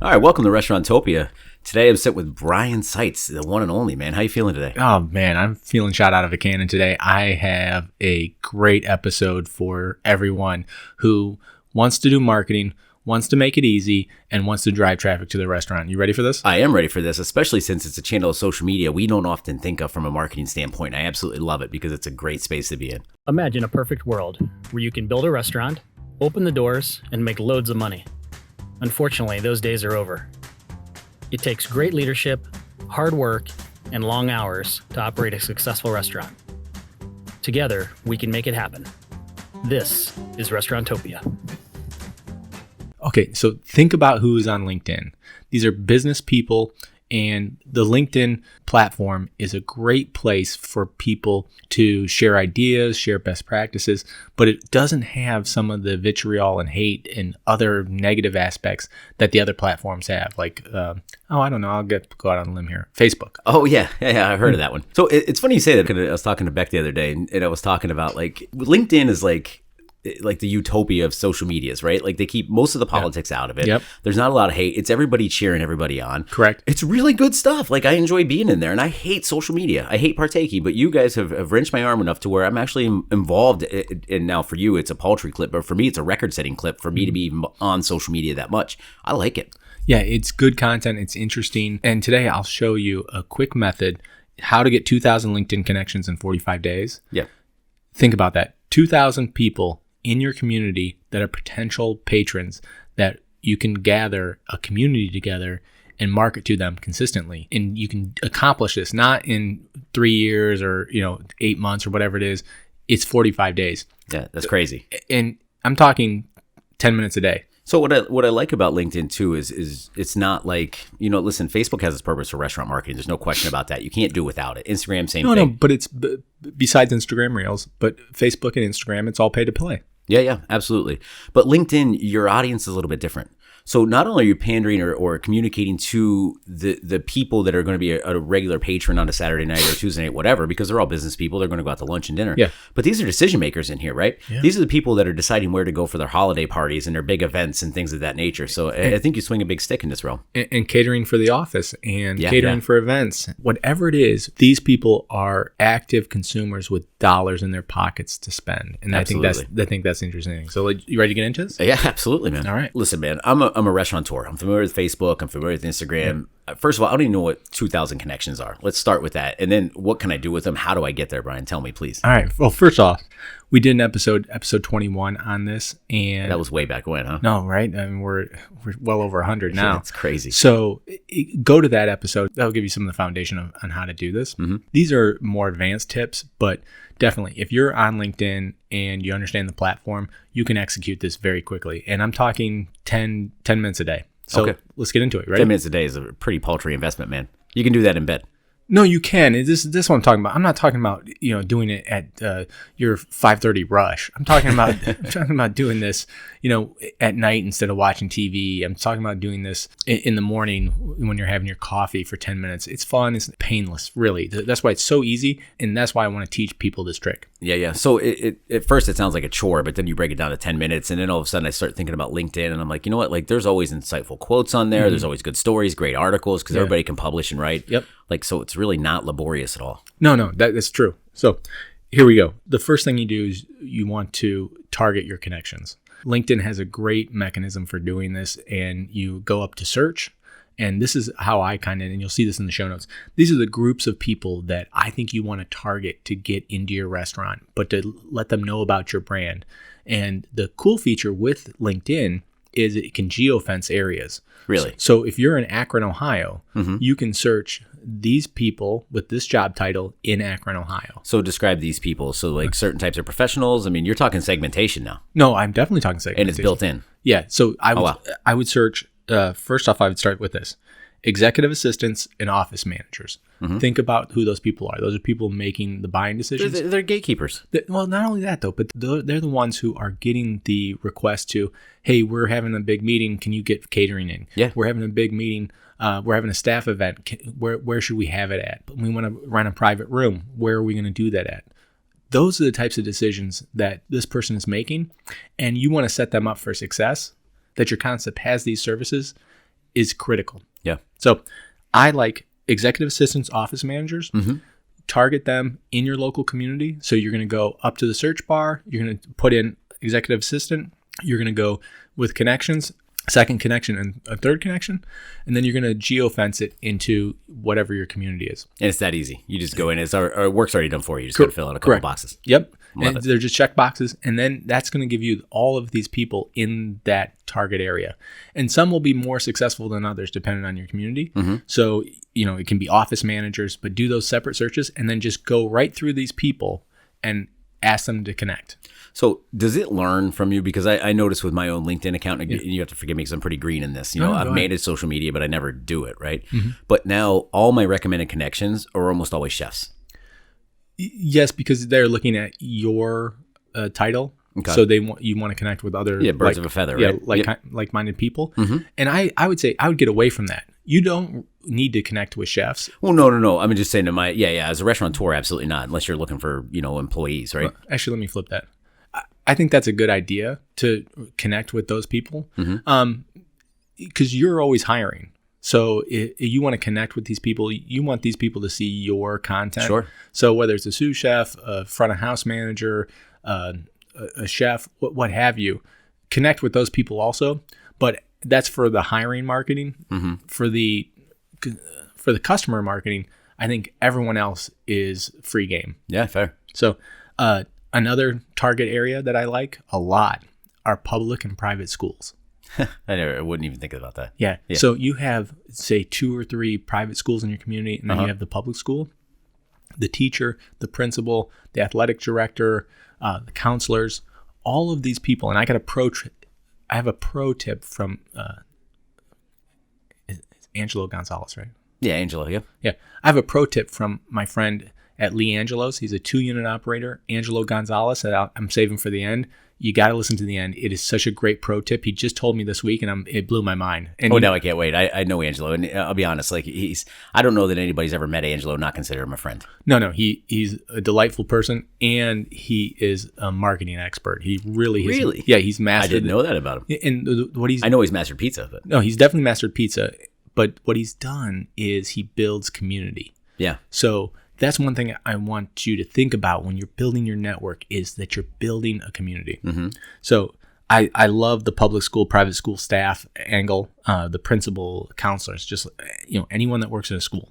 All right, welcome to Restauranttopia. Today I'm sitting with Brian Seitz, the one and only, man. How you feeling today? Oh, man, I'm feeling shot out of a cannon today. I have a great episode for everyone who wants to do marketing, wants to make it easy, and wants to drive traffic to their restaurant. You ready for this? I am ready for this, especially since it's a channel of social media we don't often think of from a marketing standpoint. I absolutely love it because it's a great space to be in. Imagine a perfect world where you can build a restaurant, open the doors, and make loads of money. Unfortunately, those days are over. It takes great leadership, hard work, and long hours to operate a successful restaurant. Together, we can make it happen. This is Restauranttopia. Okay, so think about who's on LinkedIn. These are business people, and the LinkedIn platform is a great place for people to share ideas, share best practices, but it doesn't have some of the vitriol and hate and other negative aspects that the other platforms have. Like, I don't know, I'll go out on a limb here. Facebook. Oh, yeah, I've heard of that one. So it's funny you say that because I was talking to Beck the other day, and I was talking about, like, LinkedIn is like the utopia of social medias, right? Like they keep most of the politics out of it. Yep. There's not a lot of hate. It's everybody cheering everybody on. Correct. It's really good stuff. Like I enjoy being in there, and I hate social media. I hate partaking, but you guys have wrenched my arm enough to where I'm actually involved. And now for you, it's a paltry clip, but for me, it's a record-setting clip for me to be on social media that much. I like it. Yeah, it's good content. It's interesting. And today I'll show you a quick method how to get 2,000 LinkedIn connections in 45 days. Yeah. Think about that. 2,000 people in your community that are potential patrons that you can gather a community together and market to them consistently. And you can accomplish this not in 3 years or 8 months or whatever it is. It's 45 days. Yeah, that's crazy. And I'm talking 10 minutes a day. So what I like about LinkedIn too is it's not like, listen, Facebook has its purpose for restaurant marketing. There's no question about that. You can't do without it. Instagram, same thing. No, but it's besides Instagram Reels, but Facebook and Instagram, it's all pay to play. Yeah, absolutely. But LinkedIn, your audience is a little bit different. So not only are you pandering or communicating to the people that are going to be a regular patron on a Saturday night or Tuesday night, whatever, because they're all business people. They're going to go out to lunch and dinner. Yeah. But these are decision makers in here, right? Yeah. These are the people that are deciding where to go for their holiday parties and their big events and things of that nature. So I think you swing a big stick in this realm. And catering for the office and catering for events. Whatever it is, these people are active consumers with dollars in their pockets to spend. And Absolutely. I think that's interesting. So you ready to get into this? Yeah, absolutely, man. All right. Listen, man, I'm a restaurateur. I'm familiar with Facebook. I'm familiar with Instagram. Yeah. First of all, I don't even know what 2,000 connections are. Let's start with that. And then what can I do with them? How do I get there, Brian? Tell me, please. All right. Well, first off, we did an episode 21 on this. And that was way back when, huh? No, right? I mean, we're well over 100 now. It's crazy. So go to that episode. That'll give you some of the foundation on how to do this. Mm-hmm. These are more advanced tips, but definitely, if you're on LinkedIn and you understand the platform, you can execute this very quickly. And I'm talking 10 minutes a day. So Let's get into it, right? 10 minutes a day is a pretty paltry investment, man. You can do that in bed. No, you can. This is what I'm talking about. I'm not talking about doing it at your 5:30 rush. I'm talking about doing this at night instead of watching TV. I'm talking about doing this in the morning when you're having your coffee for 10 minutes. It's fun. It's painless, really. That's why it's so easy, and that's why I want to teach people this trick. Yeah. So at first it sounds like a chore, but then you break it down to 10 minutes, and then all of a sudden I start thinking about LinkedIn, and I'm like, you know what? Like, there's always insightful quotes on there. Mm-hmm. There's always good stories, great articles, because everybody can publish and write. Yep. Like, so it's really not laborious at all. No, that's true. So here we go. The first thing you do is you want to target your connections. LinkedIn has a great mechanism for doing this, and you go up to search. And this is how I and you'll see this in the show notes. These are the groups of people that I think you want to target to get into your restaurant, but to let them know about your brand. And the cool feature with LinkedIn is it can geofence areas. Really? So if you're in Akron, Ohio, mm-hmm. you can search these people with this job title in Akron, Ohio. So describe these people. So like certain types of professionals. I mean, you're talking segmentation now. No, I'm definitely talking segmentation. And it's built in. Yeah. So I would search, first off, I would start with this. Executive assistants and office managers. Mm-hmm. Think about who those people are. Those are people making the buying decisions. They're gatekeepers. Well, not only that, though, but they're the ones who are getting the request to, hey, we're having a big meeting. Can you get catering in? Yeah. We're having a big meeting. We're having a staff event. Where should we have it at? We want to rent a private room. Where are we going to do that at? Those are the types of decisions that this person is making, and you want to set them up for success, that your concept has these services. is critical. Yeah. So I like executive assistants, office managers. Mm-hmm. Target them in your local community. So you're going to go up to the search bar. You're going to put in executive assistant. You're going to go with connections, second connection and a third connection. And then you're going to geofence it into whatever your community is. And it's that easy. You just go in. Our work's already done for you. You just got to fill out a couple boxes. Yep. Love And it. they're just check boxes. And then that's going to give you all of these people in that target area. And some will be more successful than others depending on your community. Mm-hmm. So, it can be office managers, but do those separate searches and then just go right through these people and ask them to connect. So does it learn from you? Because I noticed with my own LinkedIn account, and you have to forgive me because I'm pretty green in this. No, I've go managed social media, but I never do it, right? Mm-hmm. But now all my recommended connections are almost always chefs. Yes, because they're looking at your title. Okay. So you want to connect with other Birds of a feather, right? Yeah, like-minded people. Mm-hmm. And I would say I would get away from that. You don't need to connect with chefs. Well, no. I'm just saying as a restaurateur, absolutely not, unless you're looking for, employees, right? Actually, let me flip that. I think that's a good idea to connect with those people because you're always hiring. So if you want to connect with these people, you want these people to see your content. Sure. So whether it's a sous chef, a front of house manager, a chef, what have you, connect with those people also. But that's for the hiring marketing. Mm-hmm. For the customer marketing, I think everyone else is free game. Yeah, fair. So another target area that I like a lot are public and private schools. I wouldn't even think about that. Yeah. So you have, say, 2 or 3 private schools in your community, and then you have the public school, the teacher, the principal, the athletic director, the counselors, all of these people. And I have a pro tip from it's Angelo Gonzalez, right? Yeah, Angelo, yeah. Yeah. I have a pro tip from my friend at Lee Angelos. He's a 2-unit operator, Angelo Gonzalez, that I'm saving for the end. You got to listen to the end. It is such a great pro tip. He just told me this week, and it blew my mind. And now I can't wait. I know Angelo, and I'll be honest. Like I don't know that anybody's ever met Angelo and not consider him a friend. No, he's a delightful person, and he is a marketing expert. He really is. Really? Yeah, he's mastered. I didn't know that about him. And I know he's mastered pizza, but no, he's definitely mastered pizza. But what he's done is he builds community. yeah, So that's one thing I want you to think about when you're building your network is that you're building a community. Mm-hmm. So I love the public school, private school staff angle, the principal, counselors, just anyone that works in a school.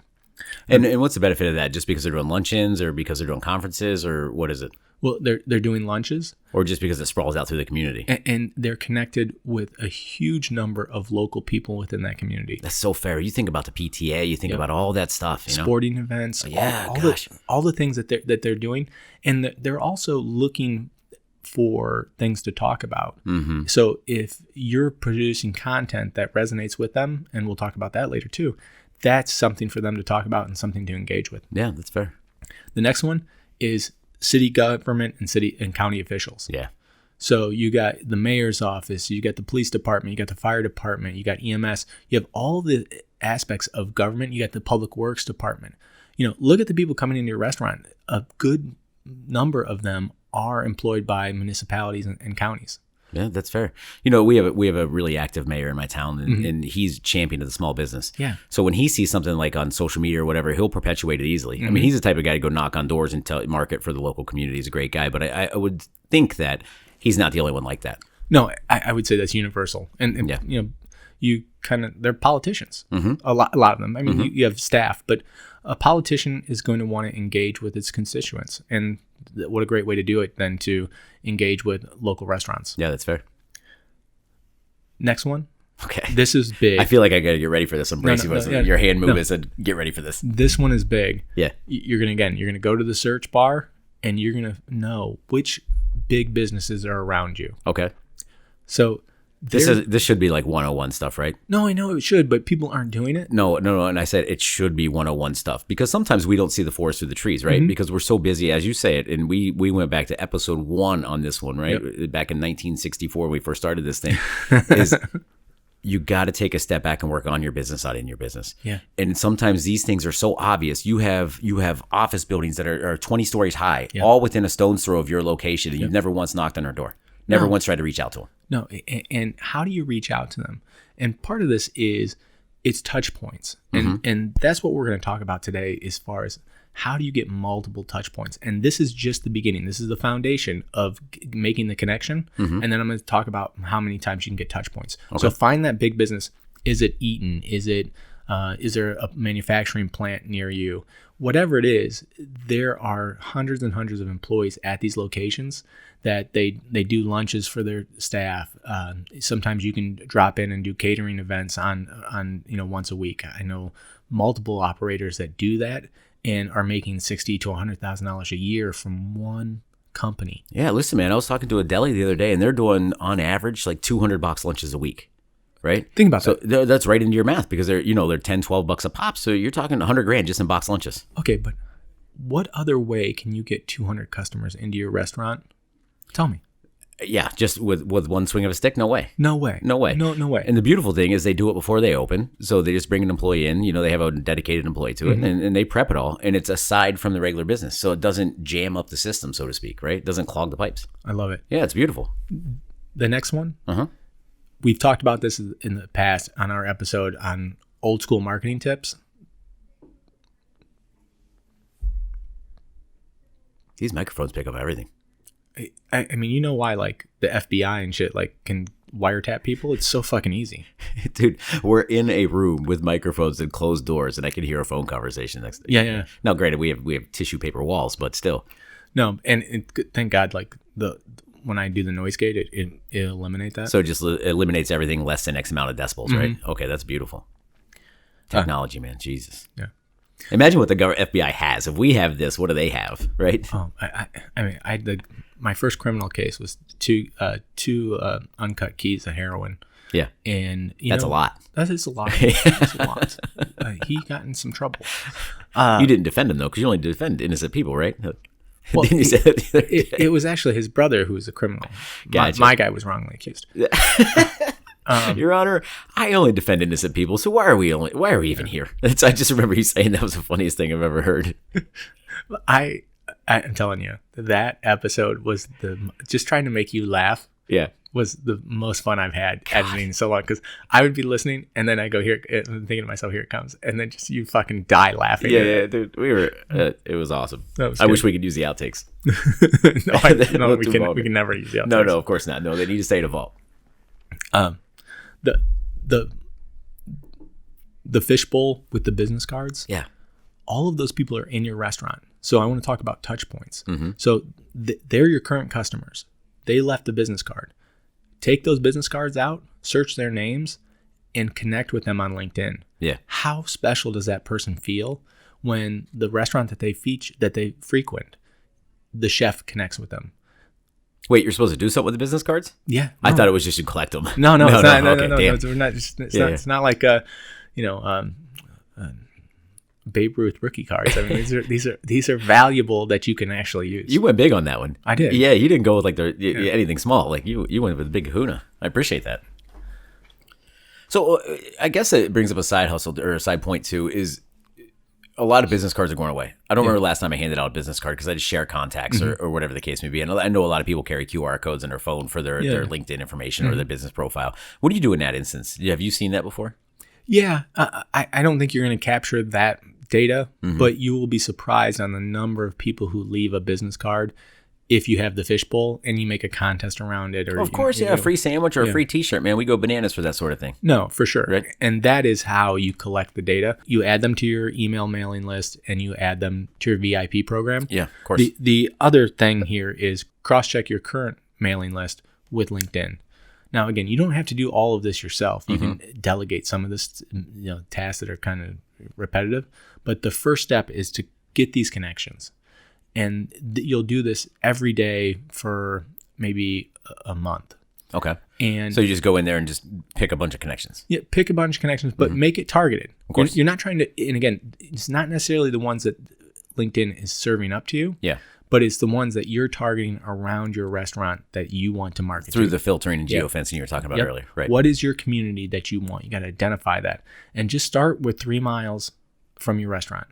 And what's the benefit of that? Just because they're doing luncheons, or because they're doing conferences, or what is it? Well, they're doing lunches, Or just because it sprawls out through the community? and they're connected with a huge number of local people within that community. That's so fair. You think about the PTA, you think about all that stuff, Sporting events, Yeah, all gosh. the things that they're doing, and they're also looking for things to talk about. Mm-hmm. So if you're producing content that resonates with them, and we'll talk about that later too, that's something for them to talk about and something to engage with. Yeah, that's fair. The next one is city government and city and county officials. Yeah. So you got the mayor's office, you got the police department, you got the fire department, you got EMS, you have all the aspects of government, you got the public works department. Look at the people coming into your restaurant. A good number of them are employed by municipalities and counties. Yeah, that's fair. We have a really active mayor in my town, and he's champion of the small business. Yeah. So when he sees something like on social media or whatever, he'll perpetuate it easily. I mean, he's the type of guy to go knock on doors and market for the local community. He's a great guy, but I would think that he's not the only one like that. No, I would say that's universal. And Yeah. you kind of, they're politicians. Mm-hmm. A lot of them. I mean, you have staff, but a politician is going to want to engage with its constituents. And what a great way to do it than to engage with local restaurants. Yeah, that's fair. Next one. Okay. This is big. I feel like I got to get ready for this. I'm bracing no, myself. yeah. Your hand move No. is a get ready for this. This one is big. Yeah. You're going to go to the search bar and you're going to know which big businesses are around you. Okay. So This should be like 101 stuff, right? No, I know it should, but people aren't doing it. No. And I said it should be 101 stuff because sometimes we don't see the forest through the trees, right? Because we're so busy, as you say it. And we went back to episode 1 on this one, right? Yep. Back in 1964, we first started this thing. Is you got to take a step back and work on your business, not in your business. Yeah. And sometimes these things are so obvious. You have office buildings that are 20 stories high, Yeah. all within a stone's throw of your location, and you've never once knocked on our door. Never once tried to reach out to them. No, and how do you reach out to them? And part of this is it's touch points. And that's what we're going to talk about today as far as how do you get multiple touch points. And this is just the beginning. This is the foundation of making the connection. And then I'm going to talk about how many times you can get touch points. So find that big business. Is it Eaton? Is there a manufacturing plant near you? Whatever it is, there are hundreds and hundreds of employees at these locations that they do lunches for their staff. Sometimes you can drop in and do catering events on once a week. I know multiple operators that do that and are making $60,000 to $100,000 a year from one company. Yeah, listen, man, I was talking to a deli the other day, and they're doing on average like 200 box lunches a week. Right? Think about that. So that's right into your math because they're 10, 12 bucks a pop. So you're talking $100,000 just in box lunches. Okay, but what other way can you get 200 customers into your restaurant? Tell me. Yeah, just with one swing of a stick? No way. No way. No way. No way. And the beautiful thing is they do it before they open. So they just bring an employee in. They have a dedicated employee to it, and they prep it all. And it's aside from the regular business. So it doesn't jam up the system, so to speak, right? It doesn't clog the pipes. I love it. Yeah, it's beautiful. The next one? Uh-huh. We've talked about this in the past on our episode on old school marketing tips. These microphones pick up everything. I mean, you know why like the FBI and shit like can wiretap people? It's so fucking easy. Dude, we're in a room with microphones and closed doors, and I can hear a phone conversation next to Yeah. Now, granted, we have tissue paper walls, but still. No, and thank God, like when I do the noise gate, it eliminate that. So it just eliminates everything less than X amount of decibels, right? Okay, that's beautiful. Technology, man, Jesus. Yeah. Imagine what the FBI has. If we have this, what do they have, right? Oh, I mean, my first criminal case was two uncut keys of heroin. Yeah, and that's a lot. That is a lot. That's a lot. He got in some trouble. You didn't defend him though, because you only defend innocent people, right? Well, it was actually his brother who was a criminal. Gotcha. My guy was wrongly accused. Your Honor, I only defend innocent people, so why are we even here? I just remember you saying that was the funniest thing I've ever heard. I'm telling you, that episode was just trying to make you laugh. Yeah. Was the most fun I've had editing so long, because I would be listening and then I go here and thinking to myself, here it comes, and then just you fucking die laughing. Yeah, dude, we were. It was awesome. I wish we could use the outtakes. No, we can never use the outtakes. No, of course not. No, they need to stay to vault. The fishbowl with the business cards. Yeah, all of those people are in your restaurant. So I want to talk about touch points. So they're your current customers. They left the business card. Take those business cards out, search their names, and connect with them on LinkedIn. Yeah. How special does that person feel when the restaurant that they frequent, the chef connects with them? Wait, you're supposed to do something with the business cards? Yeah. No. I thought it was just you collect them. No, it's not. No, damn. It's not like Babe Ruth rookie cards. I mean, these are valuable that you can actually use. You went big on that one. I did. Yeah, you didn't go with like anything small. Like you went with the big kahuna. I appreciate that. So I guess it brings up a side hustle or a side point too. Is a lot of business cards are going away. I don't remember last time I handed out a business card because I just share contacts or whatever the case may be. And I know a lot of people carry QR codes on their phone for their LinkedIn information or their business profile. What do you do in that instance? Have you seen that before? Yeah, I don't think you're going to capture that data, but you will be surprised on the number of people who leave a business card if you have the fishbowl and you make a contest around it. Or of course, a free sandwich or a free t-shirt, man. We go bananas for that sort of thing. No, for sure. Right? And that is how you collect the data. You add them to your email mailing list and you add them to your VIP program. Yeah, of course. The other thing here is cross-check your current mailing list with LinkedIn. Now, again, you don't have to do all of this yourself. You can delegate some of this, tasks that are kind of repetitive. But the first step is to get these connections. And you'll do this every day for maybe a month. Okay. And so you just go in there and just pick a bunch of connections. Yeah, pick a bunch of connections, but make it targeted. Of course. You're not trying to, and again, it's not necessarily the ones that LinkedIn is serving up to you. Yeah. But it's the ones that you're targeting around your restaurant that you want to market through the filtering and geofencing you were talking about earlier. Right. What is your community that you want? You got to identify that. And just start with 3 miles from your restaurant.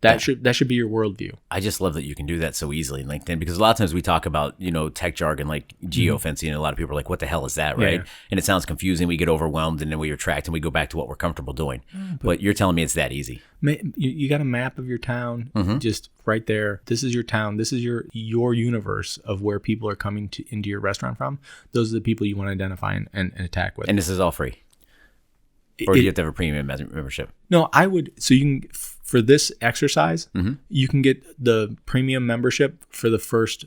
That should be your worldview. I just love that you can do that so easily in LinkedIn, because a lot of times we talk about, tech jargon like geofencing, and a lot of people are like, what the hell is that, right? Yeah. And it sounds confusing. We get overwhelmed, and then we retract and we go back to what we're comfortable doing. But you're telling me it's that easy. You got a map of your town, just right there. This is your town. This is your universe of where people are coming into your restaurant from. Those are the people you want to identify and attack with. And this is all free? Or do you have to have a premium membership? No, I would. So you can, for this exercise, you can get the premium membership for the first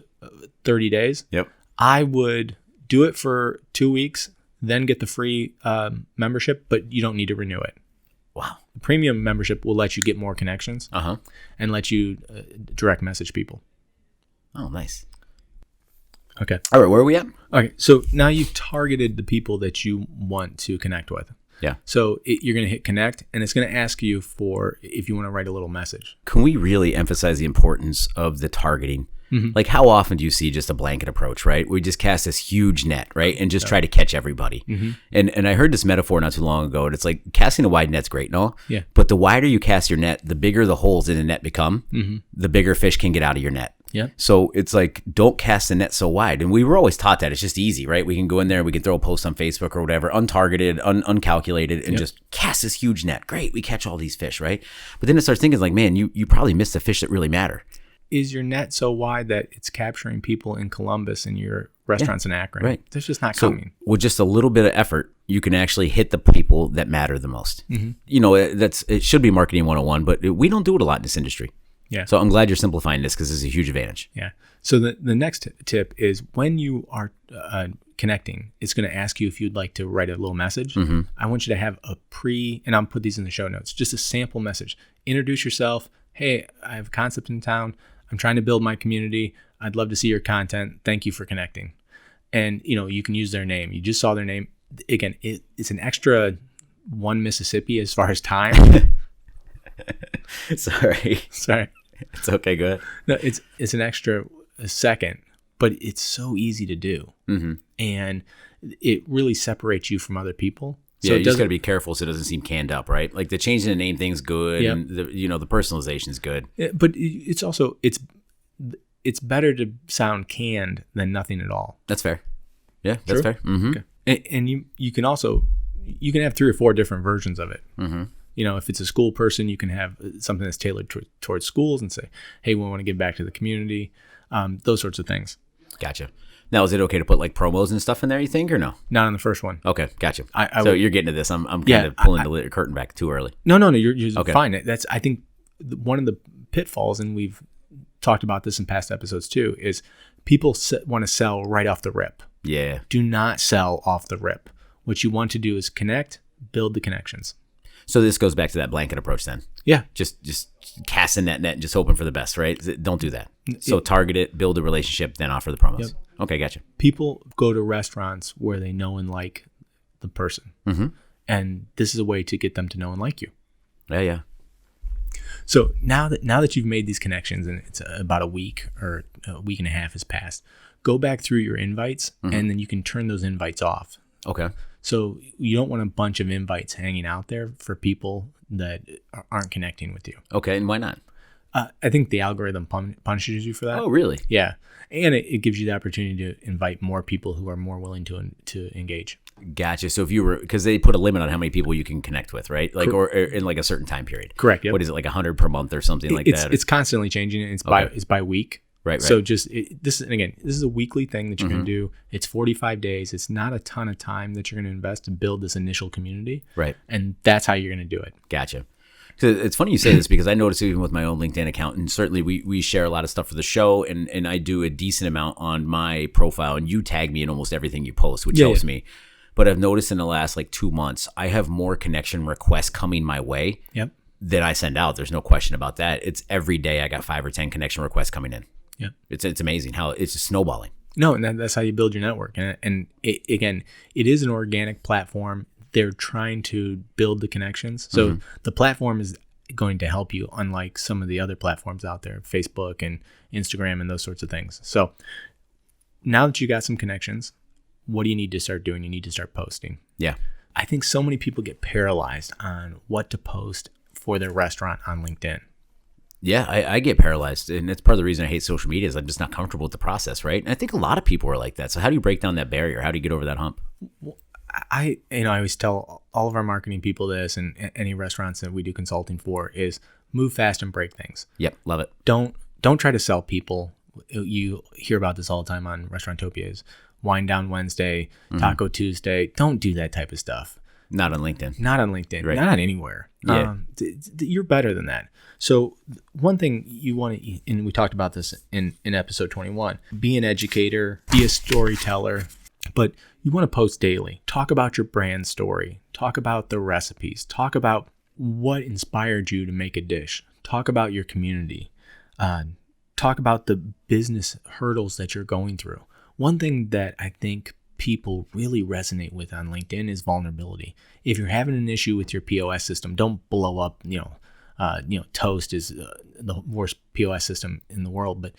30 days. Yep. I would do it for 2 weeks, then get the free membership, but you don't need to renew it. Wow. The premium membership will let you get more connections and let you direct message people. Oh, nice. Okay. All right, where are we at? Okay. So now you've targeted the people that you want to connect with. Yeah. So you're going to hit connect, and it's going to ask you for if you want to write a little message. Can we really emphasize the importance of the targeting? Like, how often do you see just a blanket approach, right? We just cast this huge net, right? And just try to catch everybody. And I heard this metaphor not too long ago, and it's like casting a wide net's great, no? Yeah. But the wider you cast your net, the bigger the holes in the net become, the bigger fish can get out of your net. Yeah. So it's like, don't cast the net so wide. And we were always taught that. It's just easy, right? We can go in there, we can throw a post on Facebook or whatever, untargeted, uncalculated, and just cast this huge net. Great, we catch all these fish, right? But then it starts thinking like, man, you probably missed the fish that really matter. Is your net so wide that it's capturing people in Columbus and your restaurants in Akron? Right. That's just not So coming. with just a little bit of effort, you can actually hit the people that matter the most. It should be marketing 101, but we don't do it a lot in this industry. Yeah. So I'm glad you're simplifying this, because this is a huge advantage. Yeah. So the next tip is when you are connecting, it's going to ask you if you'd like to write a little message. I want you to have and I'll put these in the show notes, just a sample message. Introduce yourself. Hey, I have a concept in town. I'm trying to build my community. I'd love to see your content. Thank you for connecting. And, you can use their name. You just saw their name. Again, it's an extra 1 Mississippi as far as time. Sorry. It's okay. Go ahead. No, it's an extra second, but it's so easy to do. And it really separates you from other people. So You just got to be careful so it doesn't seem canned up, right? Like the changing the name thing's good, Yep. and the personalization is good. But it's also it's better to sound canned than nothing at all. That's fair. Yeah, that's True? fair. Okay. And you can have 3 or 4 different versions of it. If it's a school person, you can have something that's tailored towards schools and say, hey, we want to give back to the community, those sorts of things. Gotcha. Now, is it okay to put like promos and stuff in there, you think, or no? Not on the first one. Okay, gotcha. So you're getting to this. I'm kind of pulling the curtain back too early. No, you're Okay. fine. That's, I think, one of the pitfalls, and we've talked about this in past episodes too, is people want to sell right off the rip. Yeah. Do not sell off the rip. What you want to do is connect, build the connections. So this goes back to that blanket approach then. Yeah. Just casting that net and just hoping for the best, right? Don't do that. So target it, build a relationship, then offer the promos. Yep. Okay, gotcha. People go to restaurants where they know and like the person. And this is a way to get them to know and like you. Yeah. So now that you've made these connections, and it's about a week or a week and a half has passed, go back through your invites, and then you can turn those invites off. Okay. So you don't want a bunch of invites hanging out there for people that aren't connecting with you. Okay, and why not? I think the algorithm punishes you for that. Oh, really? Yeah. And it gives you the opportunity to invite more people who are more willing to engage. Gotcha. So if you were, because they put a limit on how many people you can connect with, right? Like, or in like a certain time period. Correct. Yep. What is it, like 100 per month or something like that? It's constantly changing. It's by week. Right. So this is a weekly thing that you're going to do. It's 45 days. It's not a ton of time that you're going to invest to build this initial community. Right. And that's how you're going to do it. Gotcha. So it's funny you say this, because I notice even with my own LinkedIn account, and certainly we share a lot of stuff for the show, and I do a decent amount on my profile, and you tag me in almost everything you post, which helps me. But I've noticed in the last like 2 months, I have more connection requests coming my way than I send out. There's no question about that. It's every day I got 5 or 10 connection requests coming in. Yeah. It's amazing how it's just snowballing. No, and that's how you build your network. And it is an organic platform. They're trying to build the connections. So the platform is going to help you, unlike some of the other platforms out there, Facebook and Instagram and those sorts of things. So now that you got some connections, what do you need to start doing? You need to start posting. Yeah. I think so many people get paralyzed on what to post for their restaurant on LinkedIn. Yeah, I get paralyzed, and it's part of the reason I hate social media is I'm just not comfortable with the process, right? And I think a lot of people are like that. So how do you break down that barrier? How do you get over that hump? I always tell all of our marketing people this, and any restaurants that we do consulting for, is move fast and break things. Yep, love it. Don't try to sell people. You hear about this all the time on Restaurantopia, is Wine Down Wednesday, Taco Tuesday. Don't do that type of stuff. Not on LinkedIn. Not on LinkedIn. Right. Not anywhere. Yeah. You're better than that. So one thing you want to, and we talked about this in episode 21, be an educator, be a storyteller, but you want to post daily. Talk about your brand story. Talk about the recipes. Talk about what inspired you to make a dish. Talk about your community. Talk about the business hurdles that you're going through. One thing that I think people really resonate with on LinkedIn is vulnerability. If you're having an issue with your POS system, don't blow up. Toast is the worst POS system in the world, but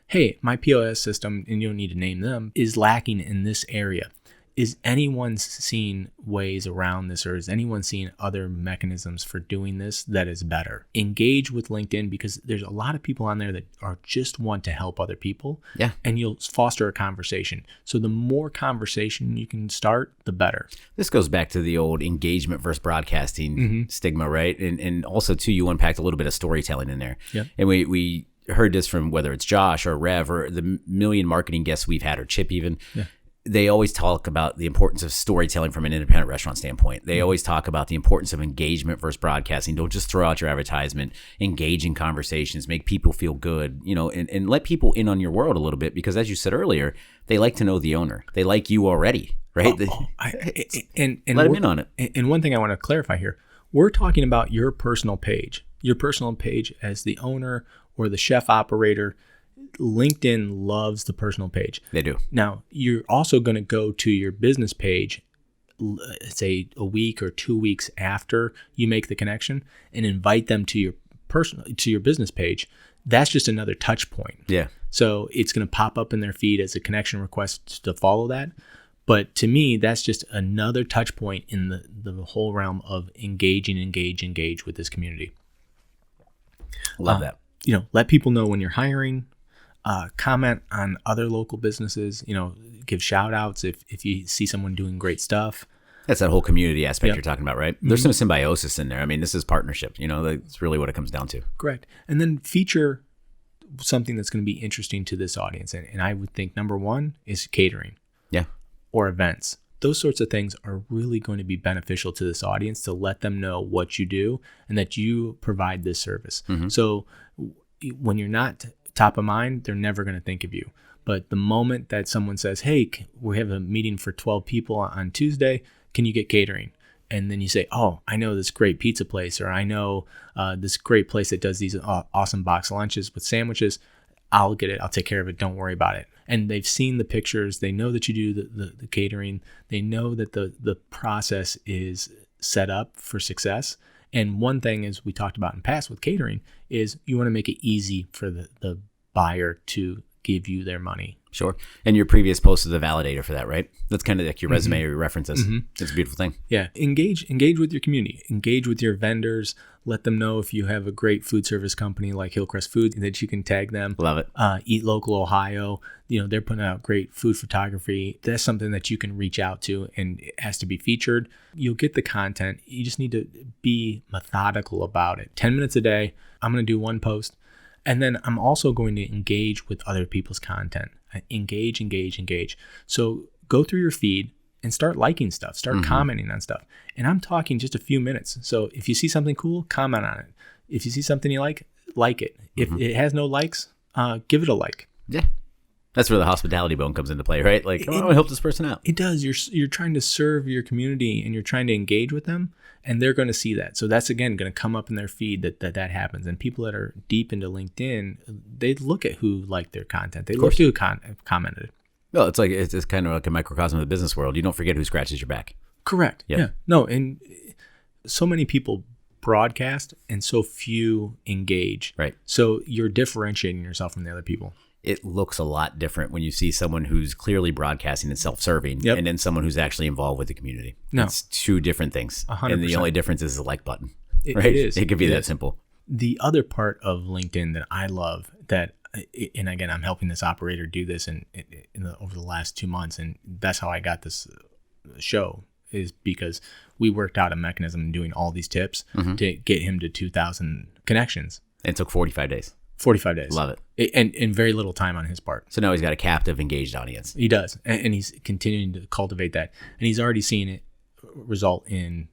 hey, my POS system, and you don't need to name them, is lacking in this area. Is anyone seeing ways around this, or is anyone seeing other mechanisms for doing this that is better? Engage with LinkedIn, because there's a lot of people on there that are just want to help other people. Yeah. And you'll foster a conversation. So the more conversation you can start, the better. This goes back to the old engagement versus broadcasting stigma, right? And also, too, you unpacked a little bit of storytelling in there. Yep. And we heard this from whether it's Josh or Rev or the million marketing guests we've had, or Chip even. Yeah. They always talk about the importance of storytelling from an independent restaurant standpoint. They always talk about the importance of engagement versus broadcasting. Don't just throw out your advertisement. Engage in conversations, make people feel good, and let people in on your world a little bit, because as you said earlier, they like to know the owner. They like you already, right? And let them in on it. And one thing I want to clarify here, we're talking about your personal page as the owner or the chef operator. LinkedIn loves the personal page. They do. Now, you're also going to go to your business page, say a week or 2 weeks after you make the connection, and invite them to your business page. That's just another touch point. Yeah. So it's going to pop up in their feed as a connection request to follow that. But to me, that's just another touch point in the whole realm of engage with this community. Love that. Let people know when you're hiring. Comment on other local businesses, give shout outs if you see someone doing great stuff. That's that whole community aspect you're talking about, right? There's some symbiosis in there. I mean, this is partnership, that's really what it comes down to. Correct. And then feature something that's going to be interesting to this audience. And I would think number one is catering. Yeah. Or events. Those sorts of things are really going to be beneficial to this audience, to let them know what you do and that you provide this service. So when you're not top of mind, they're never going to think of you. But the moment that someone says, hey, we have a meeting for 12 people on Tuesday, can you get catering? And then you say, oh, I know this great pizza place, or I know this great place that does these awesome box lunches with sandwiches. I'll get it. I'll take care of it. Don't worry about it. And they've seen the pictures. They know that you do the catering. They know that the process is set up for success. And one thing, as we talked about in past with catering, is you want to make it easy for the buyer to give you their money. Sure. And your previous post is a validator for that, right? That's kind of like your resume or your references. It's a beautiful thing. Yeah. Engage with your community. Engage with your vendors. Let them know if you have a great food service company like Hillcrest Food that you can tag them. Love it. Eat Local Ohio. They're putting out great food photography. That's something that you can reach out to, and it has to be featured. You'll get the content. You just need to be methodical about it. 10 minutes a day. I'm going to do one post. And then I'm also going to engage with other people's content. Engage. So go through your feed and start liking stuff. Start commenting on stuff. And I'm talking just a few minutes. So if you see something cool, comment on it. If you see something you like it. If it has no likes, give it a like. Yeah. That's where the hospitality bone comes into play, right? Like, I want to help this person out. It does. You're trying to serve your community, and you're trying to engage with them, and they're going to see that. So that's, again, going to come up in their feed that happens. And people that are deep into LinkedIn, they look at who liked their content. They look to who commented. No, it's kind of like a microcosm of the business world. You don't forget who scratches your back. Correct. Yep. Yeah. No, and so many people broadcast and so few engage. Right. So you're differentiating yourself from the other people. It looks a lot different when you see someone who's clearly broadcasting and self-serving, and then someone who's actually involved with the community. No. It's two different things. 100%. And the only difference is the like button. It right? is. It could be that simple. The other part of LinkedIn that I love that, and again, I'm helping this operator do this over the last 2 months, and that's how I got this show, is because we worked out a mechanism in doing all these tips to get him to 2,000 connections. It took 45 days. 45 days. Love it. And very little time on his part. So now he's got a captive, engaged audience. He does. And he's continuing to cultivate that. And he's already seen it result in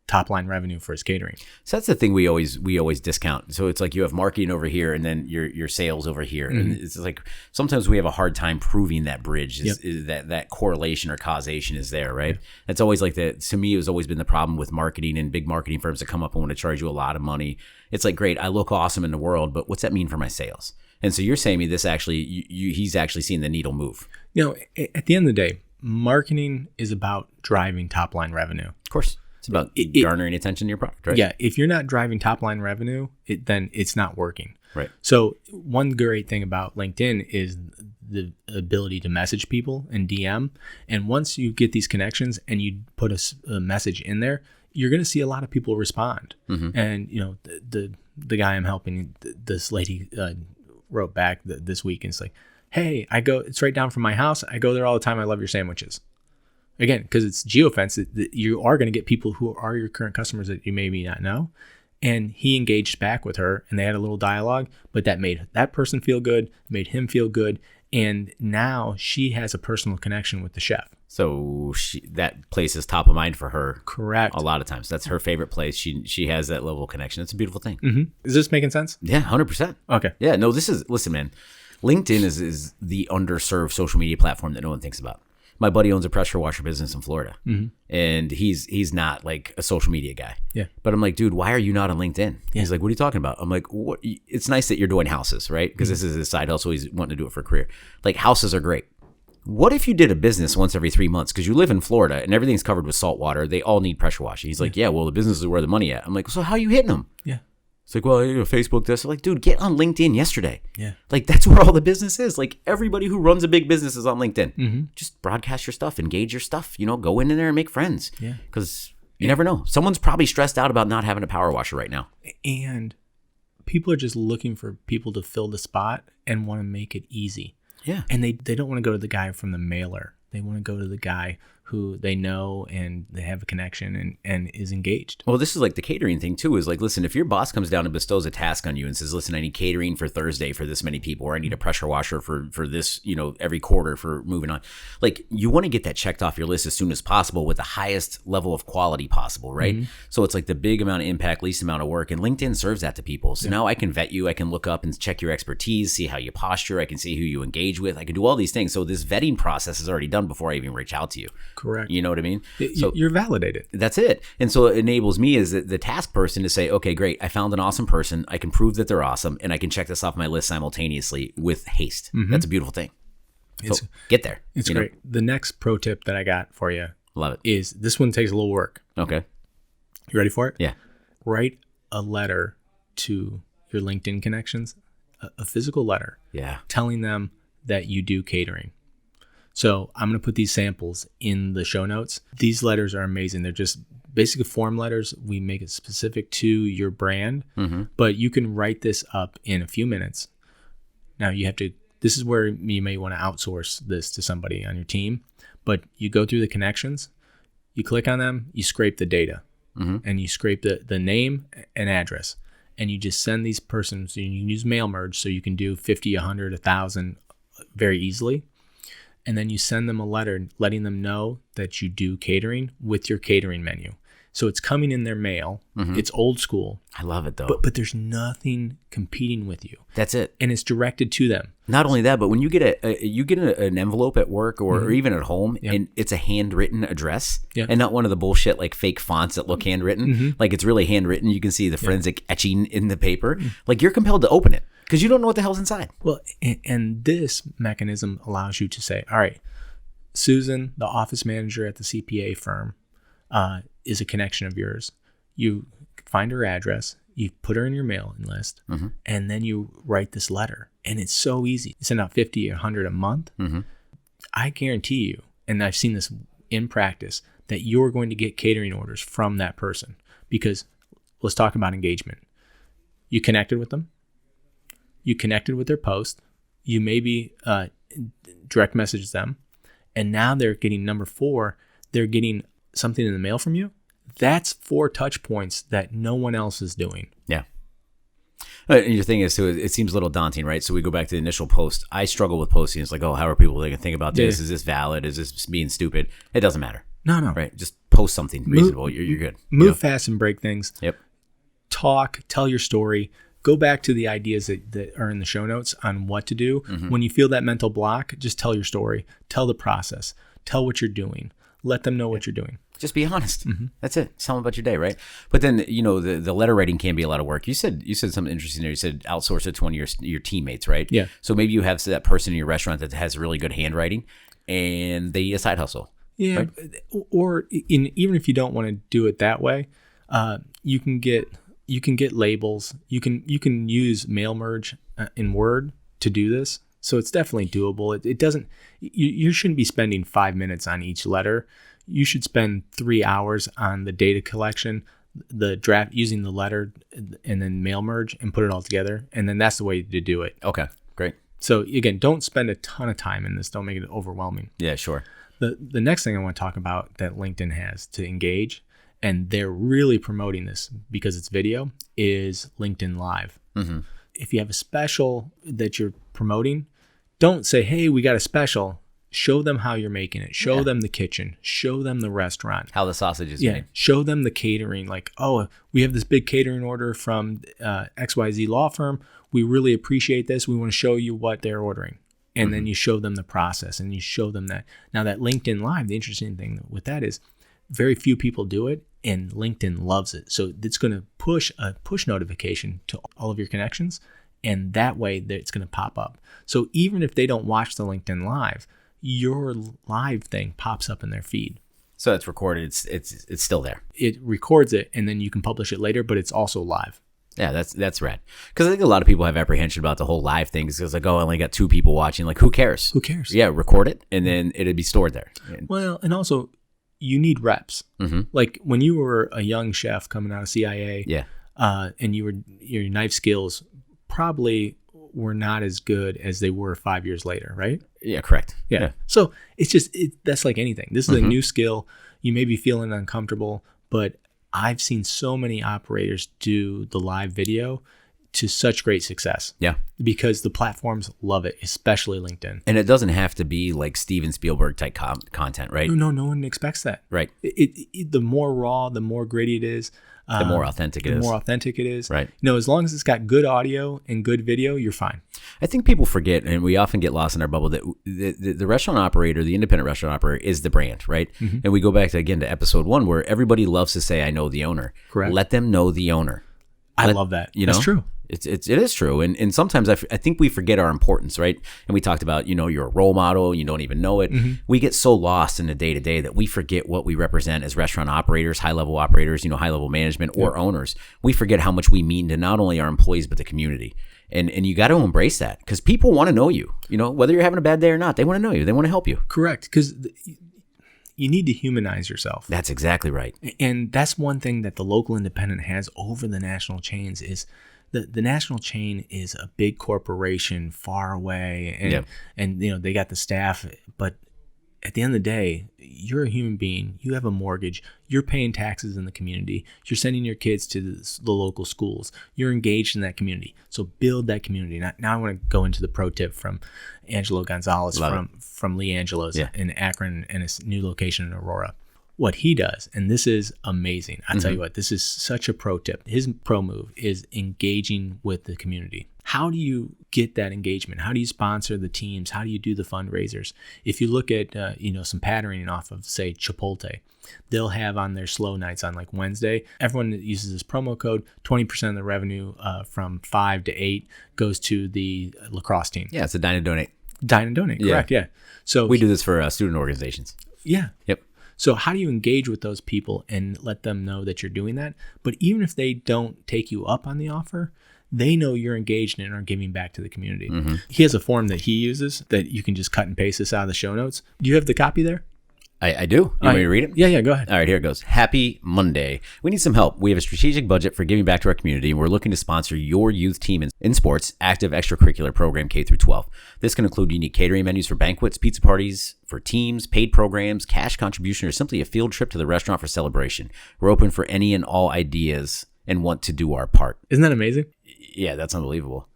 top line revenue for his catering. So that's the thing we always discount. So it's like you have marketing over here and then your sales over here. And it's like sometimes we have a hard time proving that bridge is that correlation or causation is there, right? That's always like to me, it's always been the problem with marketing and big marketing firms that come up and want to charge you a lot of money. It's like, great, I look awesome in the world, but what's that mean for my sales? And so you're saying me this actually, he's actually seeing the needle move. At the end of the day, marketing is about driving top line revenue. Of course. It's about garnering attention to your product, right? Yeah. If you're not driving top line revenue, then it's not working. Right. So one great thing about LinkedIn is the ability to message people and DM. And once you get these connections and you put a message in there, you're going to see a lot of people respond. And, the guy I'm helping, this lady wrote back this week and it's like, hey, it's right down from my house. I go there all the time. I love your sandwiches. Again, because it's geofence, you are going to get people who are your current customers that you maybe not know. And he engaged back with her and they had a little dialogue, but that made that person feel good, made him feel good. And now she has a personal connection with the chef. So that place is top of mind for her. Correct. A lot of times. That's her favorite place. She has that level of connection. It's a beautiful thing. Is this making sense? Yeah, 100%. Okay. Yeah, no, listen, man. LinkedIn is the underserved social media platform that no one thinks about. My buddy owns a pressure washer business in Florida, and he's not like a social media guy. Yeah. But I'm like, dude, why are you not on LinkedIn? Yeah. He's like, what are you talking about? I'm like, what? It's nice that you're doing houses, right? Because this is his side hustle. He's wanting to do it for a career. Like, houses are great. What if you did a business once every 3 months? Because you live in Florida and everything's covered with salt water. They all need pressure washing. He's like, yeah, well, the business is where the money at. I'm like, so how are you hitting them? Yeah. It's like, well, Facebook this. I'm like, dude, get on LinkedIn yesterday. Yeah. Like, that's where all the business is. Like, everybody who runs a big business is on LinkedIn. Just broadcast your stuff, engage your stuff, go in there and make friends. Yeah. Because you never know. Someone's probably stressed out about not having a power washer right now. And people are just looking for people to fill the spot and want to make it easy. Yeah. And they don't want to go to the guy from the mailer. They want to go to the guy who they know and they have a connection and is engaged. Well, this is like the catering thing too, is like, listen, if your boss comes down and bestows a task on you and says, listen, I need catering for Thursday for this many people, or I need a pressure washer for this, every quarter for moving on. Like, you want to get that checked off your list as soon as possible with the highest level of quality possible, right? So it's like the big amount of impact, least amount of work. And LinkedIn serves that to people. So now I can vet you. I can look up and check your expertise, see how you posture. I can see who you engage with. I can do all these things. So this vetting process is already done before I even reach out to you. Correct. You know what I mean? So you're validated. That's it. And so it enables me as the task person to say, okay, great. I found an awesome person. I can prove that they're awesome. And I can check this off my list simultaneously with haste. That's a beautiful thing. So get there. It's great. The next pro tip that I got for you Love it. is this one takes a little work. Okay. You ready for it? Yeah. Write a letter to your LinkedIn connections, a physical letter. Yeah. Telling them that you do catering. So I'm going to put these samples in the show notes. These letters are amazing. They're just basically form letters. We make it specific to your brand, but you can write this up in a few minutes. Now this is where you may want to outsource this to somebody on your team, but you go through the connections, you click on them, you scrape the data, and you scrape the name and address, and you just send these persons, you can use mail merge, so you can do 50, 100, 1,000 very easily. And then you send them a letter letting them know that you do catering with your catering menu. So it's coming in their mail. It's old school. I love it though. But there's nothing competing with you. That's it. And it's directed to them. Not only that, but when you get an envelope at work or even at home, and it's a handwritten address, and not one of the bullshit like fake fonts that look handwritten, like it's really handwritten. You can see the forensic etching in the paper. Like, you're compelled to open it because you don't know what the hell's inside. Well, and this mechanism allows you to say, all right, Susan, the office manager at the CPA firm, is a connection of yours. You find her address, you put her in your mailing list, and then you write this letter. And it's so easy. You send out 50 or 100 a month. I guarantee you, and I've seen this in practice, that you're going to get catering orders from that person. Because let's talk about engagement. You connected with them. You connected with their post. You maybe direct message them. And now they're getting number 4. They're getting something in the mail from you. That's 4 touch points that no one else is doing. Yeah. And your thing is, so it seems a little daunting, right? So we go back to the initial post. I struggle with posting. It's like, oh, how are people going to think about this? Yeah. Is this valid? Is this being stupid? It doesn't matter. No. Right? Just post something reasonable. You're good. Move fast and break things. Yep. Talk, tell your story. Go back to the ideas that are in the show notes on what to do. Mm-hmm. When you feel that mental block, just tell your story. Tell the process. Tell what you're doing. Let them know what you're doing. Just be honest. Mm-hmm. That's it. Tell them about your day, right? But then, the letter writing can be a lot of work. You said something interesting there. You said outsource it to one of your teammates, right? Yeah. So maybe you have that person in your restaurant that has really good handwriting, and they need a side hustle. Yeah. Right? Or even if you don't want to do it that way, you can get labels. You can use mail merge in Word to do this. So it's definitely doable. It doesn't. You shouldn't be spending 5 minutes on each letter. You should spend 3 hours on the data collection, the draft, using the letter, and then mail merge and put it all together. And then that's the way to do it. Okay, great. So again, don't spend a ton of time in this. Don't make it overwhelming. Yeah, sure. The next thing I want to talk about that LinkedIn has to engage, and they're really promoting this because it's video, is LinkedIn Live. Mm-hmm. If you have a special that you're promoting, don't say, hey, we got a special. Show them how you're making it. Show them the kitchen. Show them the restaurant. How the sausage is made. Show them the catering. Like, oh, we have this big catering order from XYZ law firm. We really appreciate this. We want to show you what they're ordering. And then you show them the process and you show them that. Now that LinkedIn Live, the interesting thing with that is very few people do it and LinkedIn loves it. So it's going to push a push notification to all of your connections. And that way it's going to pop up. So even if they don't watch the LinkedIn Live, your live thing pops up in their feed. So it's recorded. It's still there. It records it and then you can publish it later, but it's also live. Yeah, that's rad. Because I think a lot of people have apprehension about the whole live thing. Because like, oh, I only got 2 people watching. Like, who cares? Who cares? Yeah, record it and then it'd be stored there. Well, and also you need reps. Mm-hmm. Like when you were a young chef coming out of CIA, Yeah. And your knife skills probably were not as good as they were 5 years later, right? Yeah, correct. Yeah. So it's just, that's like anything. This is a new skill. You may be feeling uncomfortable, but I've seen so many operators do the live video to such great success. Yeah. Because the platforms love it, especially LinkedIn. And it doesn't have to be like Steven Spielberg type content, right? No one expects that. Right. The more raw, the more gritty it is. The more authentic it is. The more authentic it is. Right. As long as it's got good audio and good video, you're fine. I think people forget, and we often get lost in our bubble, that the restaurant operator, the independent restaurant operator, is the brand, right? Mm-hmm. And we go back to episode 1 where everybody loves to say, I know the owner. Correct. Let them know the owner. I love that. That's true. It is true. And sometimes I think we forget our importance, right? And we talked about, you're a role model, you don't even know it. Mm-hmm. We get so lost in the day-to-day that we forget what we represent as restaurant operators, high-level operators, high-level management or owners. We forget how much we mean to not only our employees, but the community. And you got to embrace that because people want to know you. Whether you're having a bad day or not, they want to know you. They want to help you. Correct. Because you need to humanize yourself. That's exactly right. And that's one thing that the local independent has over the national chains is the national chain is a big corporation far away and they got the staff, but at the end of the day, you're a human being. You have a mortgage. You're paying taxes in the community. You're sending your kids to the local schools. You're engaged in that community. So build that community. Now I want to go into the pro tip from Angelo Gonzalez from Lee Angelo's in Akron and his new location in Aurora. What he does, and this is amazing. I'll tell you what, this is such a pro tip. His pro move is engaging with the community. How do you get that engagement? How do you sponsor the teams? How do you do the fundraisers? If you look at, some patterning off of, say, Chipotle, they'll have on their slow nights on like Wednesday, everyone that uses this promo code, 20% of the revenue from 5 to 8 goes to the lacrosse team. Yeah, it's a Dine and Donate. Dine and Donate, correct, yeah. So we do this for student organizations. Yeah. Yep. So how do you engage with those people and let them know that you're doing that? But even if they don't take you up on the offer, they know you're engaged and are giving back to the community. Mm-hmm. He has a form that he uses that you can just cut and paste this out of the show notes. Do you have the copy there? I do. You want me to read it? Yeah, go ahead. All right, here it goes. Happy Monday. We need some help. We have a strategic budget for giving back to our community, and we're looking to sponsor your youth team in sports, active extracurricular program K through 12. This can include unique catering menus for banquets, pizza parties for teams, paid programs, cash contribution, or simply a field trip to the restaurant for celebration. We're open for any and all ideas and want to do our part. Isn't that amazing? Yeah, that's unbelievable.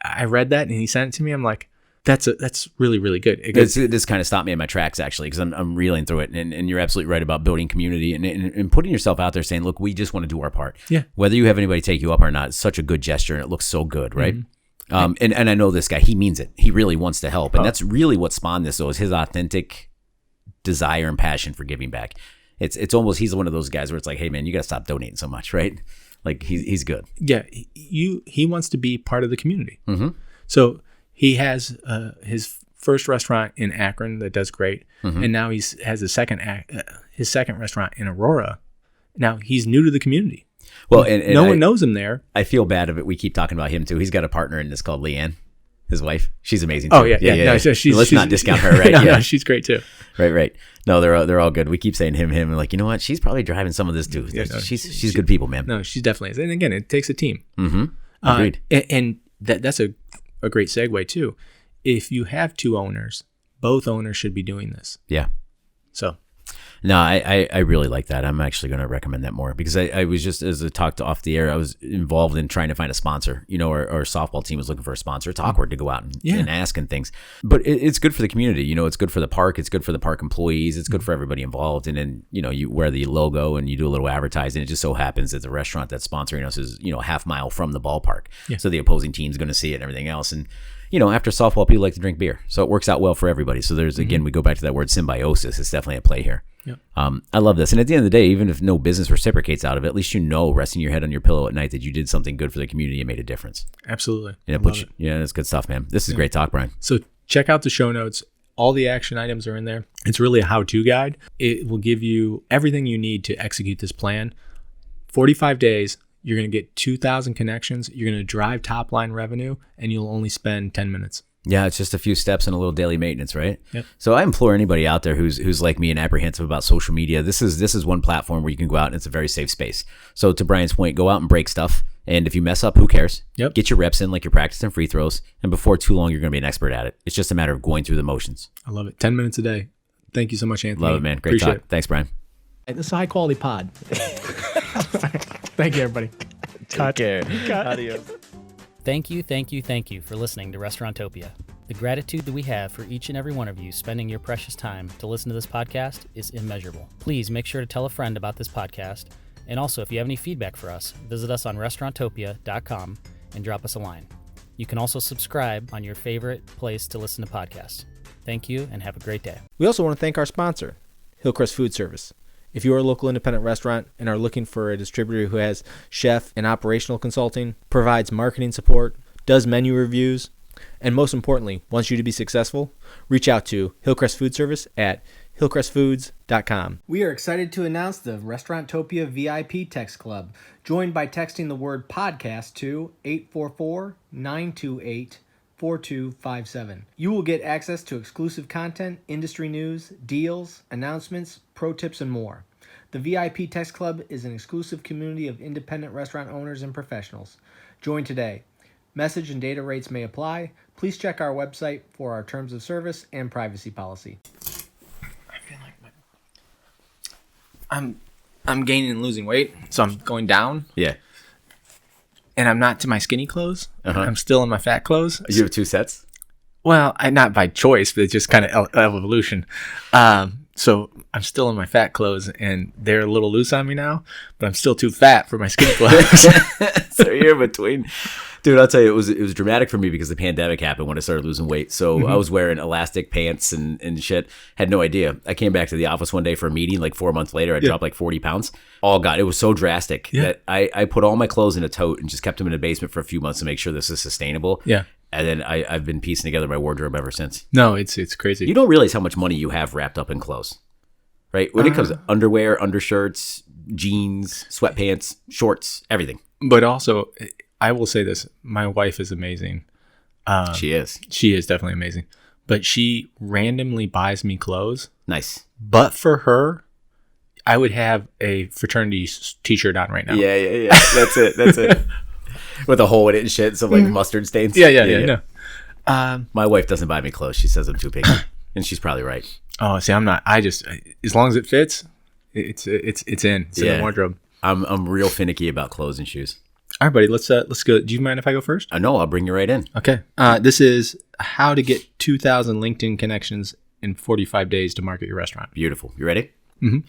I read that and he sent it to me. I'm like, that's really, really good. This kind of stopped me in my tracks, actually, because I'm reeling through it. And you're absolutely right about building community and putting yourself out there saying, look, we just want to do our part. Yeah. Whether you have anybody take you up or not, it's such a good gesture and it looks so good, right? And I know this guy, he means it. He really wants to help. And that's really what spawned this, though, is his authentic desire and passion for giving back. It's almost, he's one of those guys where it's like, hey, man, you got to stop donating so much, right? Like, he's good. Yeah. He wants to be part of the community. Mm-hmm. So he has his first restaurant in Akron that does great, and now he has his second restaurant in Aurora. Now he's new to the community. Well, and no one knows him there. I feel bad of it. We keep talking about him too. He's got a partner in this called Leanne, his wife. She's amazing too. Oh yeah. No, so let's not discount her, right? No, she's great too. Right. No, they're all good. We keep saying him, and like, you know what? She's probably driving some of this too. Yeah, no, she's good people, man. No, she definitely is. And again, it takes a team. Mm-hmm. Agreed. And that's a great segue too. If you have two owners, both owners should be doing this. Yeah. So. No, I really like that. I'm actually going to recommend that more because I was just, as I talked off the air, I was involved in trying to find a sponsor. You know, our softball team was looking for a sponsor. It's awkward to go out and ask and things, but it's good for the community. You know, it's good for the park. It's good for the park employees. It's good for everybody involved. And then, you know, you wear the logo and you do a little advertising. It just so happens that the restaurant that's sponsoring us is, you know, a half mile from the ballpark. Yeah. So the opposing team's going to see it and everything else. And, you know, after softball, people like to drink beer. So it works out well for everybody. So there's, again, we go back to that word symbiosis. It's definitely at play here. Yep. I love this. And at the end of the day, even if no business reciprocates out of it, at least you know, resting your head on your pillow at night, that you did something good for the community and made a difference. Absolutely. And that's good stuff, man. This is great talk, Brian. So check out the show notes. All the action items are in there. It's really a how-to guide. It will give you everything you need to execute this plan. 45 days. You're going to get 2,000 connections. You're going to drive top-line revenue, and you'll only spend 10 minutes. Yeah, it's just a few steps and a little daily maintenance, right? Yep. So I implore anybody out there who's like me and apprehensive about social media. This is one platform where you can go out and it's a very safe space. So to Brian's point, go out and break stuff. And if you mess up, who cares? Yep. Get your reps in like you're practicing free throws. And before too long, you're going to be an expert at it. It's just a matter of going through the motions. I love it. 10 minutes a day. Thank you so much, Anthony. Love it, man. Great Appreciate talk. Thanks, Brian. This is a high quality pod. Thank you, everybody. Take care. Adios. Thank you for listening to Restaurantopia. The gratitude that we have for each and every one of you spending your precious time to listen to this podcast is immeasurable. Please make sure to tell a friend about this podcast. And also, if you have any feedback for us, visit us on restaurantopia.com and drop us a line. You can also subscribe on your favorite place to listen to podcasts. Thank you and have a great day. We also want to thank our sponsor, Hillcrest Food Service. If you are a local independent restaurant and are looking for a distributor who has chef and operational consulting, provides marketing support, does menu reviews, and most importantly, wants you to be successful, reach out to Hillcrest Food Service at hillcrestfoods.com. We are excited to announce the Restaurantopia VIP Text Club. Join by texting the word podcast to 844-928-4257. You will get access to exclusive content, industry news, deals, announcements, pro tips, and more. The VIP Text Club is an exclusive community of independent restaurant owners and professionals. Join today. Message and data rates may apply. Please check our website for our terms of service and privacy policy. I feel like I'm gaining and losing weight, so I'm going down. Yeah. And I'm not to my skinny clothes. Uh-huh. I'm still in my fat clothes. You have 2 sets? Well, not by choice, but it's just kind of evolution. So I'm still in my fat clothes, and they're a little loose on me now, but I'm still too fat for my skinny clothes. So you're between. Dude, I'll tell you, it was dramatic for me because the pandemic happened when I started losing weight. So I was wearing elastic pants and shit. Had no idea. I came back to the office one day for a meeting. Like 4 months later, I dropped like 40 pounds. It was so drastic that I put all my clothes in a tote and just kept them in the basement for a few months to make sure this is sustainable. Yeah. And then I've been piecing together my wardrobe ever since. No, it's crazy. You don't realize how much money you have wrapped up in clothes, right? When it comes to underwear, undershirts, jeans, sweatpants, shorts, everything. But also, I will say this. My wife is amazing. She is. She is definitely amazing. But she randomly buys me clothes Nice. But for her, I would have a fraternity t-shirt on right now. Yeah. That's it. With a hole in it and shit, some like mustard stains. Yeah. No. My wife doesn't buy me clothes. She says I'm too picky, and she's probably right. Oh, see, I'm not. I just, as long as it fits, it's in. It's in the wardrobe. I'm real finicky about clothes and shoes. All right, buddy. Let's go. Do you mind if I go first? I know. I'll bring you right in. Okay. This is how to get 2,000 LinkedIn connections in 45 days to market your restaurant. Beautiful. You ready? Mhm.